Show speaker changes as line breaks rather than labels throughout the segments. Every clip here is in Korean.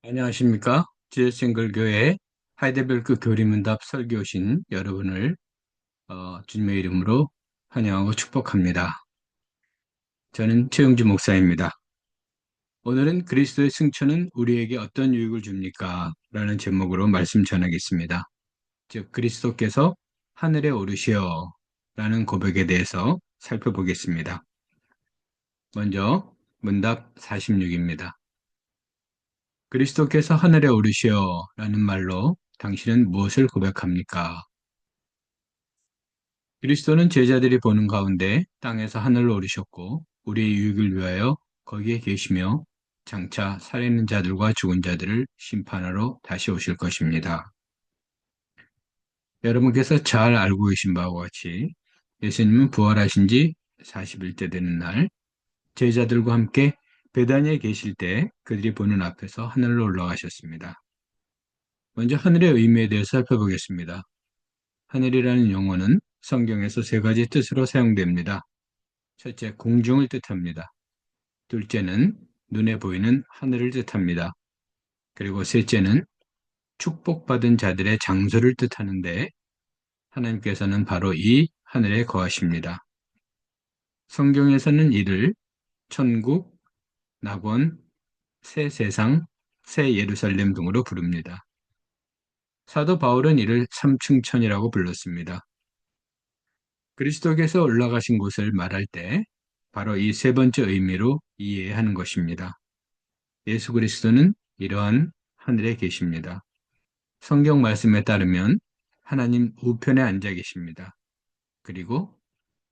안녕하십니까? 지혜싱글교회 하이데벨크 교리문답 설교 오신 여러분을 주님의 이름으로 환영하고 축복합니다. 저는 최용주 목사입니다. 오늘은 그리스도의 승천은 우리에게 어떤 유익을 줍니까? 라는 제목으로 말씀 전하겠습니다. 즉, 그리스도께서 하늘에 오르시어 라는 고백에 대해서 살펴보겠습니다. 먼저 문답 46입니다. 그리스도께서 하늘에 오르시어 라는 말로 당신은 무엇을 고백합니까? 그리스도는 제자들이 보는 가운데 땅에서 하늘로 오르셨고 우리의 유익을 위하여 거기에 계시며 장차 살아있는 자들과 죽은 자들을 심판하러 다시 오실 것입니다. 여러분께서 잘 알고 계신 바와 같이 예수님은 부활하신 지 40일째 되는 날 제자들과 함께 베다니에 계실 때 그들이 보는 앞에서 하늘로 올라가셨습니다. 먼저 하늘의 의미에 대해서 살펴보겠습니다. 하늘이라는 용어는 성경에서 세 가지 뜻으로 사용됩니다. 첫째, 공중을 뜻합니다. 둘째는 눈에 보이는 하늘을 뜻합니다. 그리고 셋째는 축복받은 자들의 장소를 뜻하는데 하나님께서는 바로 이 하늘에 거하십니다. 성경에서는 이를 천국, 낙원, 새 세상, 새 예루살렘 등으로 부릅니다. 사도 바울은 이를 삼층천이라고 불렀습니다. 그리스도께서 올라가신 곳을 말할 때 바로 이 세 번째 의미로 이해하는 것입니다. 예수 그리스도는 이러한 하늘에 계십니다. 성경 말씀에 따르면 하나님 우편에 앉아 계십니다. 그리고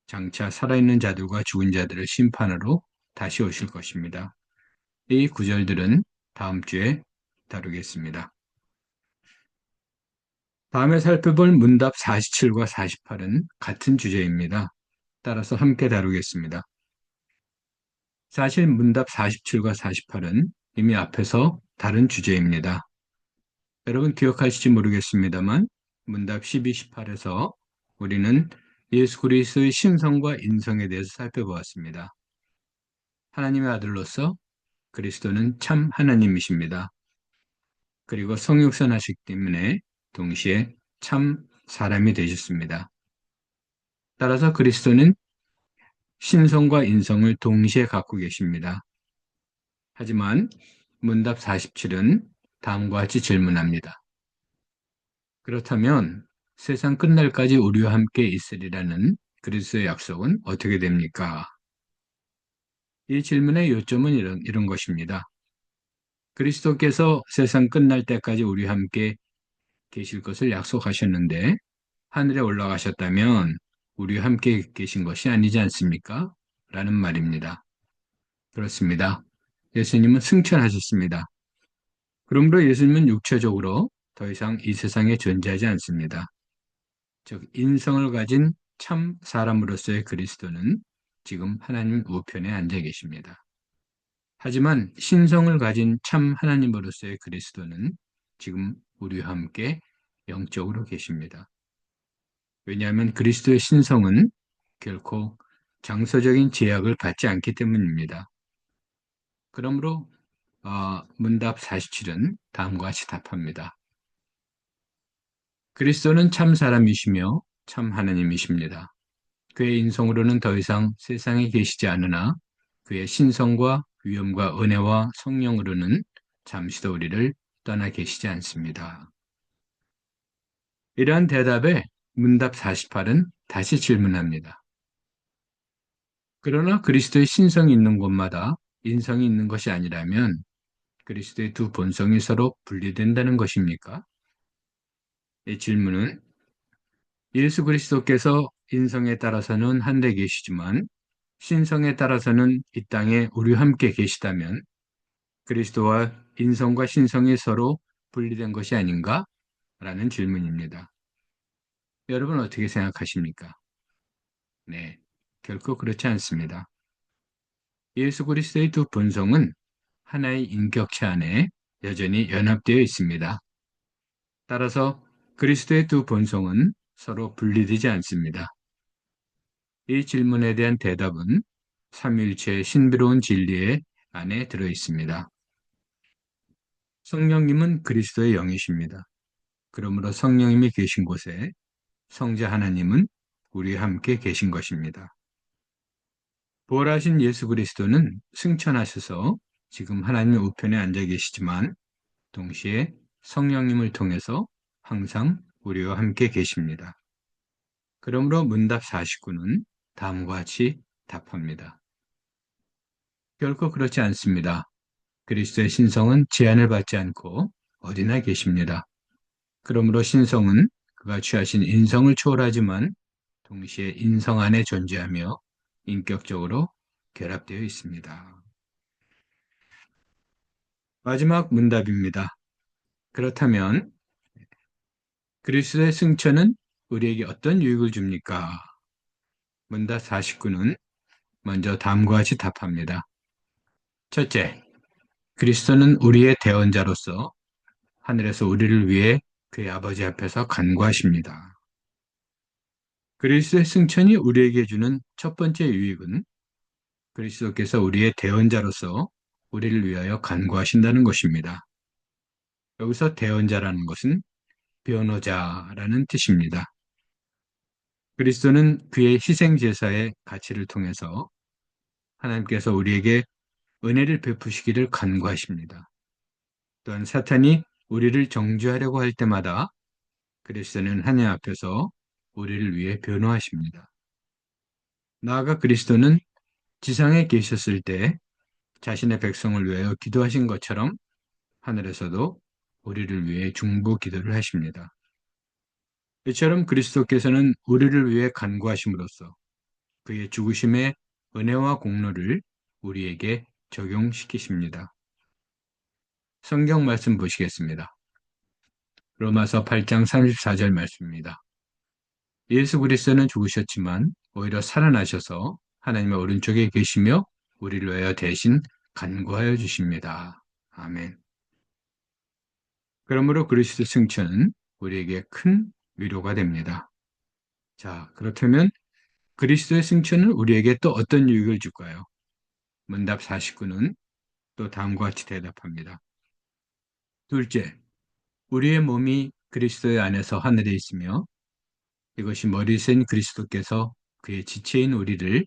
장차 살아있는 자들과 죽은 자들을 심판하러 다시 오실 것입니다. 이 구절들은 다음 주에 다루겠습니다. 다음에 살펴볼 문답 47과 48은 같은 주제입니다. 따라서 함께 다루겠습니다. 사실 문답 47과 48은 이미 앞에서 다른 주제입니다. 여러분 기억하실지 모르겠습니다만 문답 12, 18에서 우리는 예수 그리스도의 신성과 인성에 대해서 살펴보았습니다. 하나님의 아들로서 그리스도는 참 하나님이십니다. 그리고 성육선하시기 때문에 동시에 참 사람이 되셨습니다. 따라서 그리스도는 신성과 인성을 동시에 갖고 계십니다. 하지만 문답 47은 다음과 같이 질문합니다. 그렇다면 세상 끝날까지 우리와 함께 있으리라는 그리스도의 약속은 어떻게 됩니까? 이 질문의 요점은 이런 것입니다. 그리스도께서 세상 끝날 때까지 우리와 함께 계실 것을 약속하셨는데 하늘에 올라가셨다면 우리와 함께 계신 것이 아니지 않습니까? 라는 말입니다. 그렇습니다. 예수님은 승천하셨습니다. 그러므로 예수님은 육체적으로 더 이상 이 세상에 존재하지 않습니다. 즉 인성을 가진 참 사람으로서의 그리스도는 지금 하나님 우편에 앉아 계십니다. 하지만 신성을 가진 참 하나님으로서의 그리스도는 지금 우리와 함께 영적으로 계십니다. 왜냐하면 그리스도의 신성은 결코 장소적인 제약을 받지 않기 때문입니다. 그러므로 문답 47은 다음과 같이 답합니다. 그리스도는 참 사람이시며 참 하나님이십니다. 그의 인성으로는 더 이상 세상에 계시지 않으나 그의 신성과 위엄과 은혜와 성령으로는 잠시도 우리를 떠나 계시지 않습니다. 이러한 대답에 문답 48은 다시 질문합니다. 그러나 그리스도의 신성이 있는 곳마다 인성이 있는 것이 아니라면 그리스도의 두 본성이 서로 분리된다는 것입니까? 이 질문은 예수 그리스도께서 인성에 따라서는 하늘에 계시지만 신성에 따라서는 이 땅에 우리와 함께 계시다면 그리스도와 인성과 신성이 서로 분리된 것이 아닌가? 라는 질문입니다. 여러분 어떻게 생각하십니까? 네, 결코 그렇지 않습니다. 예수 그리스도의 두 본성은 하나의 인격체 안에 여전히 연합되어 있습니다. 따라서 그리스도의 두 본성은 서로 분리되지 않습니다. 이 질문에 대한 대답은 삼위일체의 신비로운 진리의 안에 들어 있습니다. 성령님은 그리스도의 영이십니다. 그러므로 성령님이 계신 곳에 성자 하나님은 우리와 함께 계신 것입니다. 부활하신 예수 그리스도는 승천하셔서 지금 하나님의 우편에 앉아 계시지만 동시에 성령님을 통해서 항상 우리와 함께 계십니다. 그러므로 문답 49는 다음과 같이 답합니다. 결코 그렇지 않습니다. 그리스도의 신성은 제한을 받지 않고 어디나 계십니다. 그러므로 신성은 그가 취하신 인성을 초월하지만 동시에 인성 안에 존재하며 인격적으로 결합되어 있습니다. 마지막 문답입니다. 그렇다면 그리스도의 승천은 우리에게 어떤 유익을 줍니까? 문답 49는 먼저 다음과 같이 답합니다. 첫째, 그리스도는 우리의 대언자로서 하늘에서 우리를 위해 그의 아버지 앞에서 간구하십니다. 그리스도의 승천이 우리에게 주는 첫 번째 유익은 그리스도께서 우리의 대언자로서 우리를 위하여 간구하신다는 것입니다. 여기서 대언자라는 것은 변호자라는 뜻입니다. 그리스도는 그의 희생 제사의 가치를 통해서 하나님께서 우리에게 은혜를 베푸시기를 간구하십니다. 또한 사탄이 우리를 정죄하려고 할 때마다 그리스도는 하나님 앞에서 우리를 위해 변호하십니다. 나아가 그리스도는 지상에 계셨을 때 자신의 백성을 위하여 기도하신 것처럼 하늘에서도 우리를 위해 중보 기도를 하십니다. 이처럼 그리스도께서는 우리를 위해 간구하심으로써 그의 죽으심의 은혜와 공로를 우리에게 적용시키십니다. 성경 말씀 보시겠습니다. 로마서 8장 34절 말씀입니다. 예수 그리스도는 죽으셨지만 오히려 살아나셔서 하나님의 오른쪽에 계시며 우리를 위하여 대신 간구하여 주십니다. 아멘. 그러므로 그리스도 승천은 우리에게 큰 위로가 됩니다. 자, 그렇다면 그리스도의 승천은 우리에게 또 어떤 유익을 줄까요? 문답 49는 또 다음과 같이 대답합니다. 둘째, 우리의 몸이 그리스도의 안에서 하늘에 있으며 이것이 머리신 그리스도께서 그의 지체인 우리를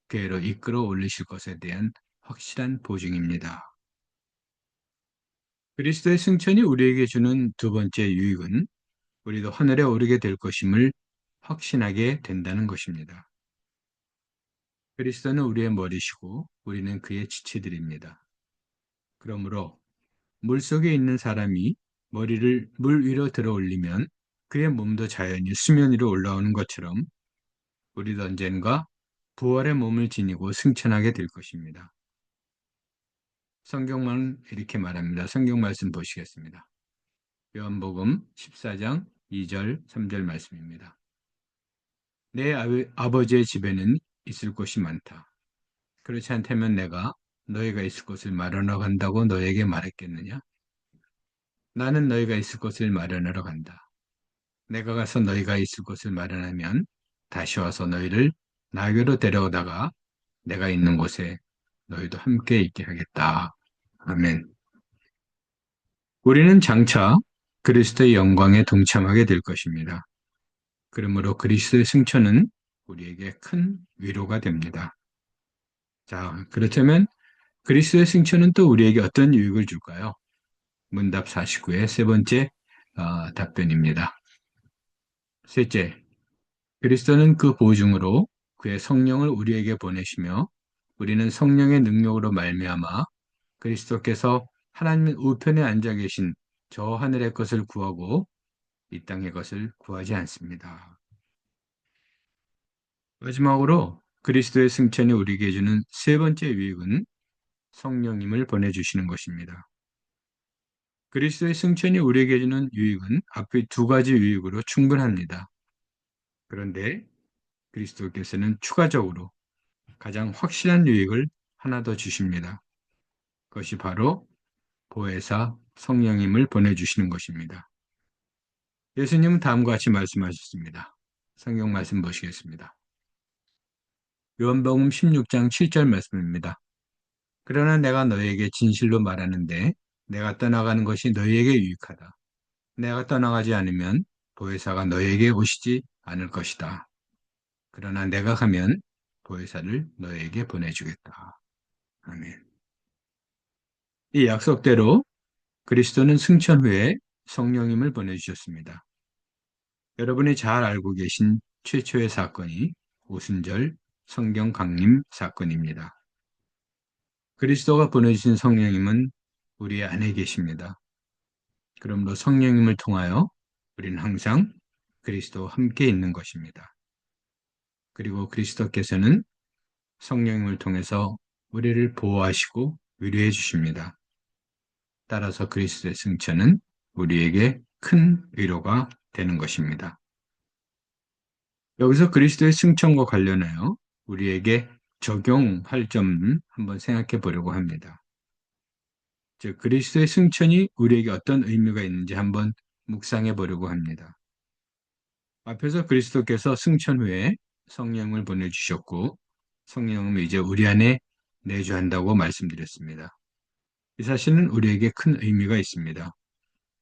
교회로 이끌어 올리실 것에 대한 확실한 보증입니다. 그리스도의 승천이 우리에게 주는 두 번째 유익은 우리도 하늘에 오르게 될 것임을 확신하게 된다는 것입니다. 그리스도는 우리의 머리시고 우리는 그의 지체들입니다. 그러므로 물속에 있는 사람이 머리를 물 위로 들어 올리면 그의 몸도 자연히 수면 위로 올라오는 것처럼 우리도 언젠가 부활의 몸을 지니고 승천하게 될 것입니다. 성경만 이렇게 말합니다. 성경 말씀 보시겠습니다. 요한복음 14장 2절, 3절 말씀입니다. 내 아버지의 집에는 있을 곳이 많다. 그렇지 않다면 내가 너희가 있을 곳을 마련하러 간다고 너에게 말했겠느냐? 나는 너희가 있을 곳을 마련하러 간다. 내가 가서 너희가 있을 곳을 마련하면 다시 와서 너희를 나에게로 데려오다가 내가 있는 곳에 너희도 함께 있게 하겠다. 아멘. 우리는 장차 그리스도의 영광에 동참하게 될 것입니다. 그러므로 그리스도의 승천은 우리에게 큰 위로가 됩니다. 자, 그렇다면 그리스도의 승천은 또 우리에게 어떤 유익을 줄까요? 문답 49의 세 번째 답변입니다. 셋째, 그리스도는 그 보증으로 그의 성령을 우리에게 보내시며 우리는 성령의 능력으로 말미암아 그리스도께서 하나님의 우편에 앉아 계신 저 하늘의 것을 구하고 이 땅의 것을 구하지 않습니다. 마지막으로 그리스도의 승천이 우리에게 주는 세 번째 유익은 성령님을 보내주시는 것입니다. 그리스도의 승천이 우리에게 주는 유익은 앞의 두 가지 유익으로 충분합니다. 그런데 그리스도께서는 추가적으로 가장 확실한 유익을 하나 더 주십니다. 그것이 바로 보혜사 성령님을 보내주시는 것입니다. 예수님은 다음과 같이 말씀하셨습니다. 성경 말씀 보시겠습니다. 요한복음 16장 7절 말씀입니다. 그러나 내가 너에게 진실로 말하는데 내가 떠나가는 것이 너희에게 유익하다. 내가 떠나가지 않으면 보혜사가 너희에게 오시지 않을 것이다. 그러나 내가 가면 보혜사를 너희에게 보내주겠다. 아멘. 이 약속대로 그리스도는 승천 후에 성령님을 보내주셨습니다. 여러분이 잘 알고 계신 최초의 사건이 오순절 성경 강림 사건입니다. 그리스도가 보내주신 성령님은 우리 안에 계십니다. 그러므로 성령님을 통하여 우리는 항상 그리스도와 함께 있는 것입니다. 그리고 그리스도께서는 성령님을 통해서 우리를 보호하시고 위로해 주십니다. 따라서 그리스도의 승천은 우리에게 큰 위로가 되는 것입니다. 여기서 그리스도의 승천과 관련하여 우리에게 적용할 점을 한번 생각해 보려고 합니다. 즉, 그리스도의 승천이 우리에게 어떤 의미가 있는지 한번 묵상해 보려고 합니다. 앞에서 그리스도께서 승천 후에 성령을 보내주셨고 성령은 이제 우리 안에 내주한다고 말씀드렸습니다. 이 사실은 우리에게 큰 의미가 있습니다.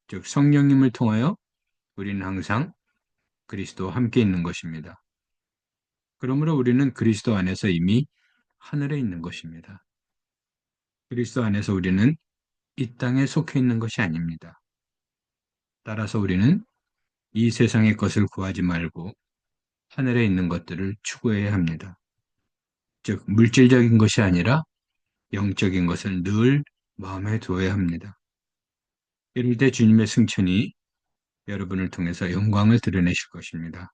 즉, 성령님을 통하여 우리는 항상 그리스도와 함께 있는 것입니다. 그러므로 우리는 그리스도 안에서 이미 하늘에 있는 것입니다. 그리스도 안에서 우리는 이 땅에 속해 있는 것이 아닙니다. 따라서 우리는 이 세상의 것을 구하지 말고 하늘에 있는 것들을 추구해야 합니다. 즉, 물질적인 것이 아니라 영적인 것을 늘 마음에 두어야 합니다. 이럴 때 주님의 승천이 여러분을 통해서 영광을 드러내실 것입니다.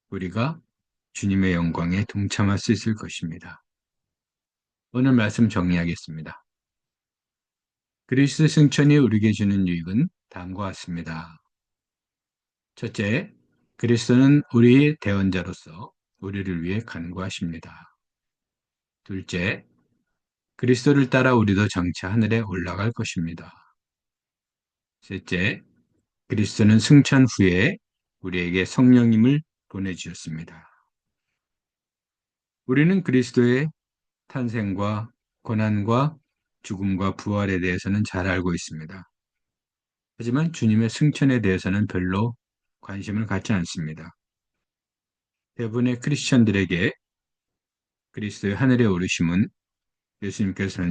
우리가 주님의 영광에 동참할 수 있을 것입니다. 오늘 말씀 정리하겠습니다. 그리스도 승천이 우리에게 주는 유익은 다음과 같습니다. 첫째, 그리스도는 우리의 대언자로서 우리를 위해 간구하십니다. 둘째, 그리스도를 따라 우리도 장차 하늘에 올라갈 것입니다. 셋째, 그리스도는 승천 후에 우리에게 성령님을 보내주셨습니다. 우리는 그리스도의 탄생과 고난과 죽음과 부활에 대해서는 잘 알고 있습니다. 하지만 주님의 승천에 대해서는 별로 관심을 갖지 않습니다. 대부분의 크리스천들에게 그리스도의 하늘에 오르심은 예수님께서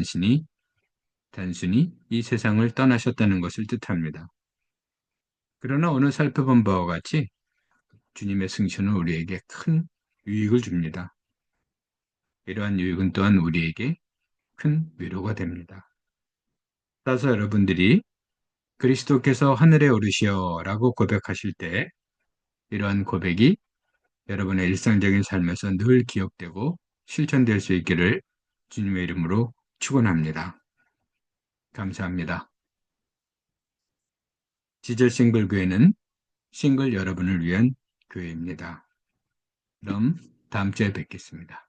단순히 이 세상을 떠나셨다는 것을 뜻합니다. 그러나 오늘 살펴본 바와 같이 주님의 승천은 우리에게 큰 유익을 줍니다. 이러한 유익은 또한 우리에게 큰 위로가 됩니다. 따라서 여러분들이 그리스도께서 하늘에 오르시어라고 고백하실 때 이러한 고백이 여러분의 일상적인 삶에서 늘 기억되고 실천될 수 있기를 주님의 이름으로 축원합니다. 감사합니다. 지저 싱글 교회는 싱글 여러분을 위한 교회입니다. 그럼 다음 주에 뵙겠습니다.